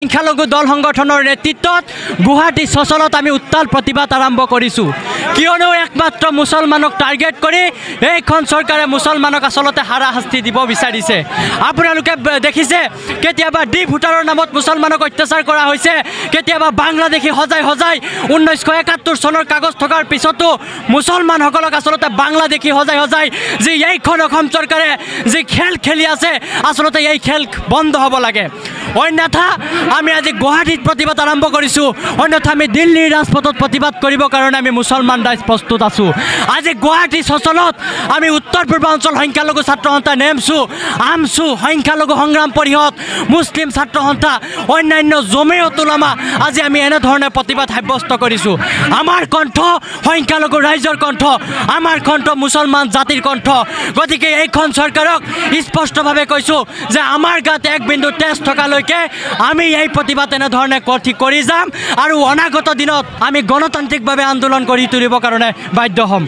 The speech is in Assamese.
সংখ্যালঘু দল সংগঠনৰ নেতৃত্বত গুৱাহাটী চচলত আমি উত্তাল প্ৰতিবাদ আৰম্ভ কৰিছোঁ কিয়নো একমাত্ৰ মুছলমানক টাৰ্গেট কৰি এইখন চৰকাৰে মুছলমানক আসলতে হাৰাশাস্তি দিব বিচাৰিছে আপোনালোকে দেখিছে কেতিয়াবা ডি ভোটাৰৰ নামত মুছলমানক অত্যাচাৰ কৰা হৈছে কেতিয়াবা বাংলাদেশী হজাই 1971 চনৰ কাগজ থকাৰ পিছতো মুছলমানসকলক আসলতে বাংলাদেশী হজাই যি এইখন অসম চৰকাৰে যি খেল খেলি আছে আসলতে এই খেল বন্ধ হ'ব লাগে অন্যথা আমি আজি গুৱাহাটীত প্ৰতিবাদ আৰম্ভ কৰিছোঁ অন্যথা আমি দিল্লীৰ ৰাজপথত প্ৰতিবাদ কৰিবৰ কাৰণে আমি মুছলমান ৰাইজ প্ৰস্তুত আছোঁ আজি গুৱাহাটী চচলত আমি উত্তৰ পূৰ্বাঞ্চল সংখ্যালঘু ছাত্ৰ সন্থা নেমছু আমছু সংখ্যালঘু সংগ্ৰাম পৰিষদ মুছলিম ছাত্ৰ সন্থা অন্যান্য জমিয়ত উলামা আজি আমি এনেধৰণে প্ৰতিবাদ সাব্যস্ত কৰিছোঁ আমাৰ কণ্ঠ সংখ্যালঘু ৰাইজৰ কণ্ঠ আমাৰ কণ্ঠ মুছলমান জাতিৰ কণ্ঠ গতিকে এইখন চৰকাৰক স্পষ্টভাৱে কৈছোঁ যে আমাৰ গাত এক বিন্দু তেজ থকালৈকে আমি এই প্ৰতিবাদ এনেধৰণে কৰি যাম আৰু অনাগত দিনত আমি গণতান্ত্ৰিকভাৱে আন্দোলন কৰি তুলিবৰ কাৰণে বাধ্য হ'ম।